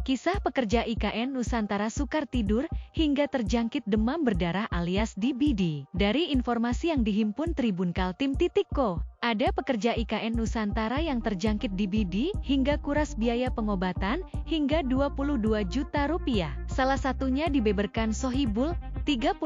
Kisah pekerja IKN Nusantara sukar tidur hingga terjangkit demam berdarah alias DBD. Dari informasi yang dihimpun Tribun Kaltim.co, ada pekerja IKN Nusantara yang terjangkit DBD hingga kuras biaya pengobatan hingga 22 juta rupiah. Salah satunya dibeberkan Sohibul, 32,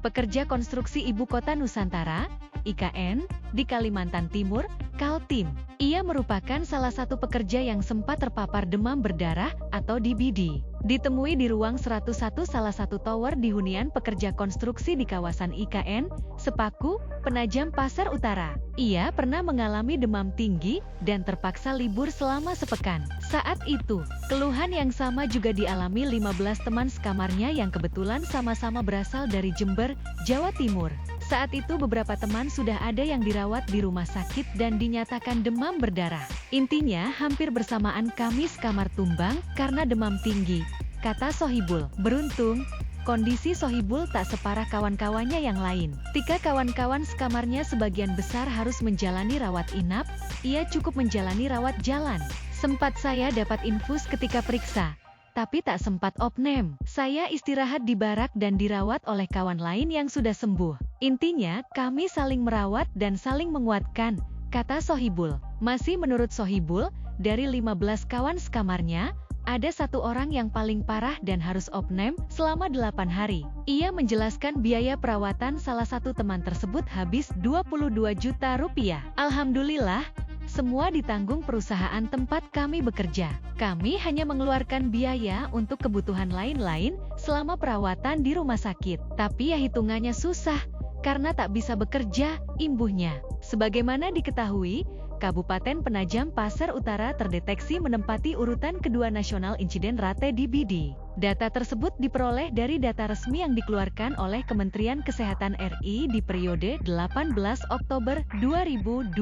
pekerja konstruksi Ibu Kota Nusantara, IKN, di Kalimantan Timur, Kaltim. Ia merupakan salah satu pekerja yang sempat terpapar demam berdarah atau DBD. Ditemui di ruang 101 salah satu tower di hunian pekerja konstruksi di kawasan IKN, Sepaku, Penajam Pasar Utara. Ia pernah mengalami demam tinggi dan terpaksa libur selama sepekan. Saat itu, keluhan yang sama juga dialami 15 teman sekamarnya yang kebetulan sama-sama berasal dari Jember, Jawa Timur. Saat itu beberapa teman sudah ada yang dirawat di rumah sakit dan dinyatakan demam berdarah. Intinya hampir bersamaan kami sekamar tumbang karena demam tinggi, kata Sohibul. Beruntung, kondisi Sohibul tak separah kawan-kawannya yang lain. Ketika kawan-kawan sekamarnya sebagian besar harus menjalani rawat inap, ia cukup menjalani rawat jalan. Sempat saya dapat infus ketika periksa, tapi tak sempat opname. Saya istirahat di barak dan dirawat oleh kawan lain yang sudah sembuh. Intinya, kami saling merawat dan saling menguatkan, kata Sohibul. Masih menurut Sohibul, dari 15 kawan sekamarnya, ada satu orang yang paling parah dan harus opname selama 8 hari. Ia menjelaskan biaya perawatan salah satu teman tersebut habis 22 juta rupiah. Alhamdulillah, semua ditanggung perusahaan tempat kami bekerja. Kami hanya mengeluarkan biaya untuk kebutuhan lain-lain selama perawatan di rumah sakit. Tapi ya hitungannya susah, karena tak bisa bekerja, imbuhnya. Sebagaimana diketahui, Kabupaten Penajam Pasar Utara terdeteksi menempati urutan kedua nasional insiden rate DBD. Data tersebut diperoleh dari data resmi yang dikeluarkan oleh Kementerian Kesehatan RI di periode 18 Oktober 2024.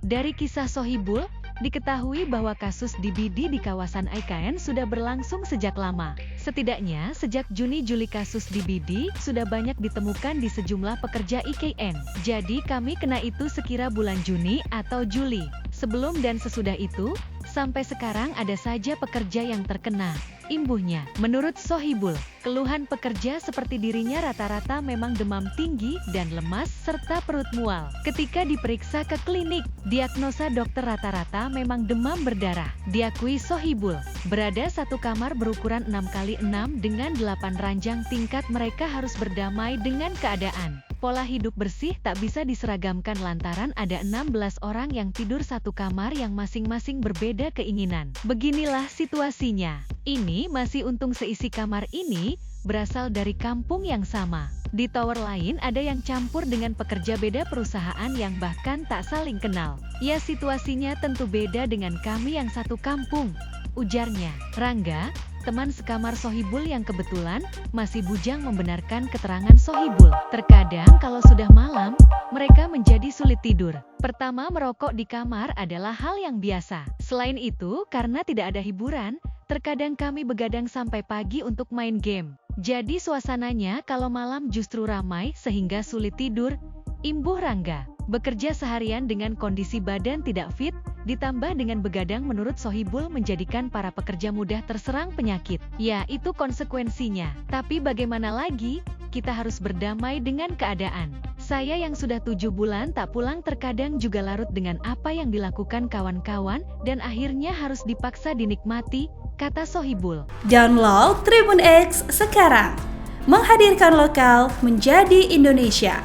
Dari kisah Sohibul, diketahui bahwa kasus DBD di kawasan IKN sudah berlangsung sejak lama. Setidaknya sejak Juni-Juli kasus DBD sudah banyak ditemukan di sejumlah pekerja IKN. Jadi kami kena itu sekira bulan Juni atau Juli. Sebelum dan sesudah itu, sampai sekarang ada saja pekerja yang terkena imbuhnya. Menurut Sohibul, keluhan pekerja seperti dirinya rata-rata memang demam tinggi dan lemas serta perut mual. Ketika diperiksa ke klinik, diagnosa dokter rata-rata memang demam berdarah. Diakui Sohibul, berada satu kamar berukuran 6x6 dengan 8 ranjang tingkat, mereka harus berdamai dengan keadaan. Pola hidup bersih tak bisa diseragamkan lantaran ada 16 orang yang tidur satu kamar yang masing-masing berbeda keinginan. Beginilah situasinya. Ini masih untung seisi kamar ini berasal dari kampung yang sama. Di tower lain ada yang campur dengan pekerja beda perusahaan yang bahkan tak saling kenal. Ya situasinya tentu beda dengan kami yang satu kampung, ujarnya. Rangga, teman sekamar Sohibul yang kebetulan masih bujang, membenarkan keterangan Sohibul. Terkadang kalau sudah malam, mereka menjadi sulit tidur. Pertama, merokok di kamar adalah hal yang biasa. Selain itu, karena tidak ada hiburan, terkadang kami begadang sampai pagi untuk main game. Jadi suasananya kalau malam justru ramai sehingga sulit tidur, imbuh Rangga. Bekerja seharian dengan kondisi badan tidak fit, ditambah dengan begadang menurut Sohibul menjadikan para pekerja mudah terserang penyakit. Ya, itu konsekuensinya. Tapi bagaimana lagi, kita harus berdamai dengan keadaan. Saya yang sudah 7 bulan tak pulang terkadang juga larut dengan apa yang dilakukan kawan-kawan dan akhirnya harus dipaksa dinikmati, kata Sohibul. Download Tribun X sekarang, menghadirkan lokal menjadi Indonesia.